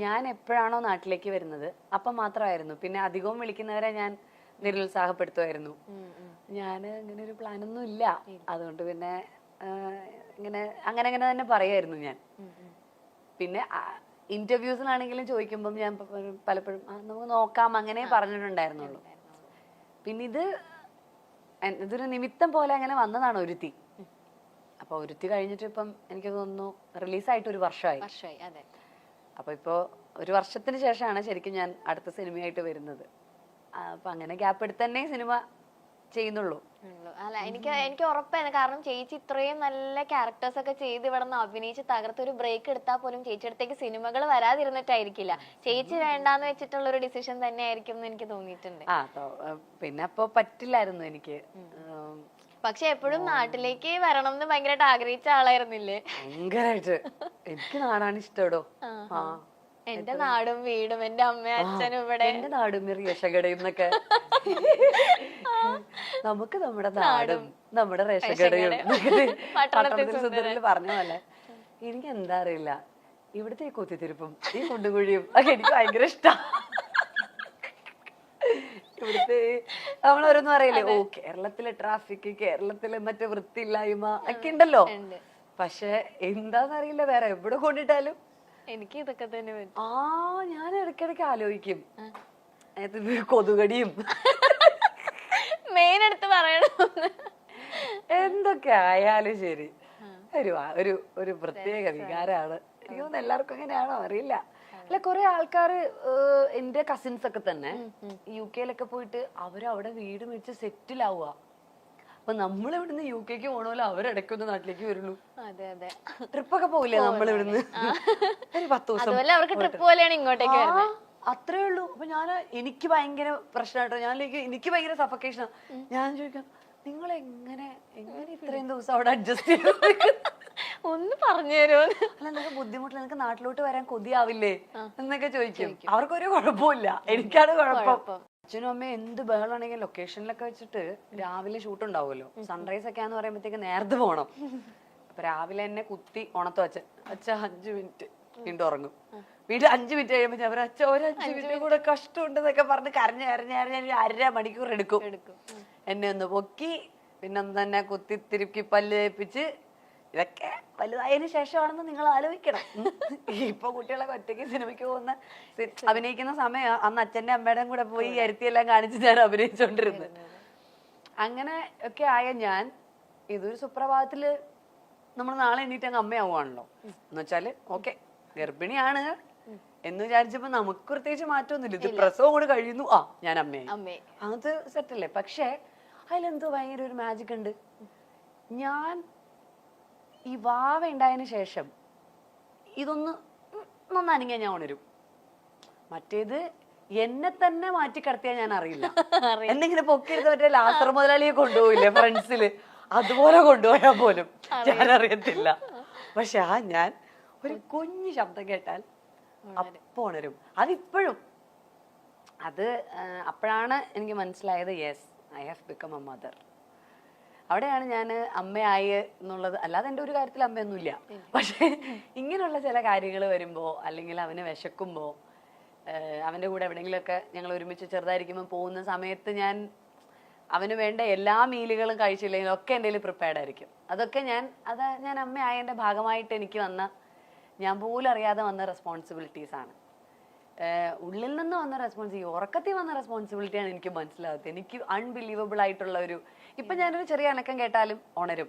ഞാൻ എപ്പോഴാണോ നാട്ടിലേക്ക് വരുന്നത് അപ്പം മാത്രമായിരുന്നു. പിന്നെ അധികവും വിളിക്കുന്നവരെ ഞാൻ നിരുത്സാഹപ്പെടുത്തുമായിരുന്നു. ഞാൻ ഇങ്ങനെ ഒരു പ്ലാനൊന്നും ഇല്ല, അതുകൊണ്ട് പിന്നെ ഇങ്ങനെ അങ്ങനെ അങ്ങനെ തന്നെ പറയായിരുന്നു ഞാൻ. പിന്നെ ഇന്റർവ്യൂസിലാണെങ്കിലും ചോദിക്കുമ്പം ഞാൻ പലപ്പോഴും നമുക്ക് നോക്കാം അങ്ങനെ പറഞ്ഞിട്ടുണ്ടായിരുന്നുള്ളൂ. പിന്നെ ഇതൊരു നിമിത്തം പോലെ അങ്ങനെ വന്നതാണ് ഒരുത്തി. അപ്പൊ ഒരുത്തി കഴിഞ്ഞിട്ട് ഇപ്പം എനിക്ക് തോന്നുന്നു റിലീസായിട്ട് ഒരു വർഷമായി. അപ്പൊ ഇപ്പോ ഒരു വർഷത്തിന് ശേഷമാണ് ശരിക്കും ഞാൻ അടുത്ത സിനിമയായിട്ട് വരുന്നത്. അപ്പൊ അങ്ങനെ ഗ്യാപ്പ് എടുത്ത് തന്നെ സിനിമ ചെയ്യുന്നുള്ളൂ. അല്ല, എനിക്ക് ഉറപ്പാണ്. കാരണം ചേച്ചി ഇത്രയും നല്ല ക്യാരക്ടേഴ്സ് ഒക്കെ ചെയ്ത് ഇവിടെ നിന്ന് അഭിനയിച്ച് തകർത്ത് ഒരു ബ്രേക്ക് എടുത്താൽ പോലും ചേച്ചി അടുത്തേക്ക് സിനിമകൾ വരാതിരുന്നിട്ടായിരിക്കില്ല. ചേച്ചി വേണ്ടാന്ന് വെച്ചിട്ടുള്ള ഒരു ഡിസിഷൻ തന്നെ ആയിരിക്കും എന്ന് എനിക്ക് തോന്നിയിട്ടുണ്ട്. പിന്നെ അപ്പൊ പറ്റില്ലായിരുന്നു എനിക്ക്. പക്ഷെ എപ്പോഴും നാട്ടിലേക്ക് വരണം എന്ന് ഭയങ്കരമായിട്ട് ആഗ്രഹിച്ച ആളായിരുന്നില്ലേ? ഭയങ്കരമായിട്ട്. എനിക്ക് നാടാണ് ഇഷ്ടടോ. എന്റെ നാടും വീടും എന്റെ അമ്മയും അച്ഛനും ഇവിടെ. എന്റെ നാടും റേഷകടയും എന്നൊക്കെ. നമുക്ക് നമ്മുടെ നാടും നമ്മുടെ റേഷകടയും സുന്ദരിൽ പറഞ്ഞ പോലെ. എനിക്ക് എന്താ അറിയില്ല, ഇവിടുത്തെ ഈ കുത്തിത്തിരിപ്പും ഈ കുണ്ടുകുഴിയും ഒക്കെ എനിക്ക് ഭയങ്കര ഇഷ്ടം. ഇവിടുത്തെ നമ്മളോരോന്നും അറിയില്ലേ, ഓ കേരളത്തിലെ ട്രാഫിക്, കേരളത്തിലെ മറ്റേ വൃത്തിയില്ലായ്മ ഒക്കെ ഉണ്ടല്ലോ. പക്ഷെ എന്താന്നറിയില്ല, വേറെ എവിടെ കൊണ്ടിട്ടാലും എനിക്ക് ഇതൊക്കെ തന്നെ ഞാൻ ഇടയ്ക്കിടയ്ക്ക് ആലോചിക്കും കൊതുകടിയും മെയിൻ എടുത്ത് പറയണം. എന്തൊക്കെ ആയാലും ശരി, ഒരു പ്രത്യേക വികാരമാണ്. എനിക്ക് തോന്നുന്നു എല്ലാവർക്കും എങ്ങനെയാണോ അറിയില്ല. അല്ല, കുറെ ആൾക്കാര് എന്റെ കസിൻസ് ഒക്കെ തന്നെ UK പോയിട്ട് അവരവിടെ വീട് മേടിച്ച് സെറ്റിൽ ആവുക. അപ്പൊ നമ്മളിവിടുന്ന് UK പോണല്ലോ, അവരിടയ്ക്കൊന്ന് നാട്ടിലേക്ക് വരുള്ളൂ. ട്രിപ്പൊക്കെ പോവില്ലേ നമ്മളിവിടുന്ന് ഒരു 10 ദിവസം, അത്രേ ഉള്ളൂ. അപ്പൊ എനിക്ക് ഭയങ്കര പ്രശ്നമായിട്ടോ. എനിക്ക് ഭയങ്കര സഫക്കേഷനാ. ഞാൻ ചോദിക്കാം, നിങ്ങൾ എങ്ങനെ ഇത്രയും ദിവസം അവിടെ അഡ്ജസ്റ്റ് ചെയ്ത് ഒന്ന് പറഞ്ഞു തരുമോ? അല്ല, നിനക്ക് ബുദ്ധിമുട്ടില്ല, നിനക്ക് നാട്ടിലോട്ട് വരാൻ കൊതിയാവില്ലേ എന്നൊക്കെ ചോദിക്കും. അവർക്കൊരു കുഴപ്പമില്ല, എനിക്കാണ് കുഴപ്പം. അച്ഛനും അമ്മയും എന്ത് ബഹളാണെങ്കിൽ ലൊക്കേഷനിലൊക്കെ വെച്ചിട്ട് രാവിലെ ഷൂട്ട് ഉണ്ടാവുമല്ലോ. സൺറൈസ് ഒക്കെ ആന്ന് പറയുമ്പോഴത്തേക്ക് നേരത്തെ പോകണം. അപ്പൊ രാവിലെ എന്നെ കുത്തി ഉണത്തു അച്ഛ 5 മിനിറ്റ് വീണ്ടും ഉറങ്ങും. വീണ്ടും 5 മിനിറ്റ് കഴിയുമ്പോ അവർ അച്ഛ ഒരു 5 മിനിറ്റ് കൂടെ കഷ്ടമുണ്ടെന്നൊക്കെ പറഞ്ഞ് കരഞ്ഞ് 1.5 മണിക്കൂർ എടുക്കും. എന്നെ ഒന്ന് പൊക്കി പിന്നെ തന്നെ കുത്തി തിരുക്കി പല്ല് തേപ്പിച്ച്, ഇതൊക്കെ വലുതായതിനു ശേഷമാണെന്ന് നിങ്ങൾ ആലോചിക്കണം. ഇപ്പൊ കുട്ടികളൊക്കെ ഒറ്റയ്ക്ക് സിനിമയ്ക്ക് അഭിനയിക്കുന്ന സമയം അന്ന് അച്ഛന്റെ അമ്മയുടെയും കൂടെ പോയി അരുത്തിയെല്ലാം കാണിച്ച് ഞാൻ അഭിനയിച്ചോണ്ടിരുന്നത്. അങ്ങനെ ഒക്കെ ആയ ഞാൻ ഇതൊരു സുപ്രഭാതത്തില് നമ്മൾ നാളെ എണീറ്റ് അങ്ങ് അമ്മയാവുകയാണല്ലോ. എന്ന് വെച്ചാല് ഓക്കെ ഗർഭിണിയാണ് എന്ന് വിചാരിച്ചപ്പോ നമുക്ക് പ്രത്യേകിച്ച് മാറ്റമൊന്നുമില്ല. ഇത് പ്രസവം കൂടെ കഴിയുന്നു, ഞാൻ അമ്മയായി, അത് സെറ്റല്ലേ. പക്ഷെ അതിലെന്തോ ഭയങ്കര ഒരു മാജിക് ഉണ്ട്. ഞാൻ ഈ വാവ ഉണ്ടായതിനു ശേഷം ഇതൊന്ന് അനങ്ങിയാൽ ഞാൻ ഉണരും. മറ്റേത് എന്നെ തന്നെ മാറ്റി കിടത്തിയാൽ ഞാൻ അറിയില്ല. എന്തെങ്കിലും പൊക്കിയെടുത്ത് മറ്റേ ലാസർ മുതലാളിയെ കൊണ്ടുപോയില്ലേ ഫ്രണ്ട്സില്, അതുപോലെ കൊണ്ടുപോയാൽ പോലും ഞാൻ അറിയത്തില്ല. പക്ഷെ ഞാൻ ഒരു കുഞ്ഞു ശബ്ദം കേട്ടാൽ അപ്പൊ ഉണരും. അതിപ്പോഴും അപ്പോഴാണ് എനിക്ക് മനസ്സിലായത്, yes, I have become A mother. അവിടെയാണ് ഞാൻ അമ്മയായി എന്നുള്ളത്. അല്ലാതെ എൻ്റെ ഒരു കാര്യത്തിൽ അമ്മയൊന്നുമില്ല. പക്ഷെ ഇങ്ങനെയുള്ള ചില കാര്യങ്ങൾ വരുമ്പോൾ, അല്ലെങ്കിൽ അവന് വിശക്കുമ്പോൾ, അവൻ്റെ കൂടെ എവിടെയെങ്കിലുമൊക്കെ ഞങ്ങൾ ഒരുമിച്ച് ചെറുതായിരിക്കുമ്പോൾ പോകുന്ന സമയത്ത് അവന് വേണ്ട എല്ലാ മീലുകളും കഴിച്ചില്ലെങ്കിൽ ഒക്കെ എൻ്റെ കയ്യിൽ പ്രിപ്പയർഡ് ആയിരിക്കും. അതൊക്കെ ഞാൻ അമ്മയായതിൻ്റെ ഭാഗമായിട്ട് എനിക്ക് ഞാൻ പോലും അറിയാതെ വന്ന റെസ്പോൺസിബിലിറ്റീസാണ്. ഉള്ളിൽ നിന്ന് വന്ന റെസ്പോൺസിബിലിറ്റി, ഉറക്കത്തിൽ വന്ന റെസ്പോൺസിബിലിറ്റിയാണ് എനിക്ക് മനസ്സിലാകാത്തത്. എനിക്ക് അൺബിലീവബിൾ ആയിട്ടുള്ള ഇപ്പൊ ഞാനൊരു ചെറിയ അനക്കം കേട്ടാലും ഉണരും.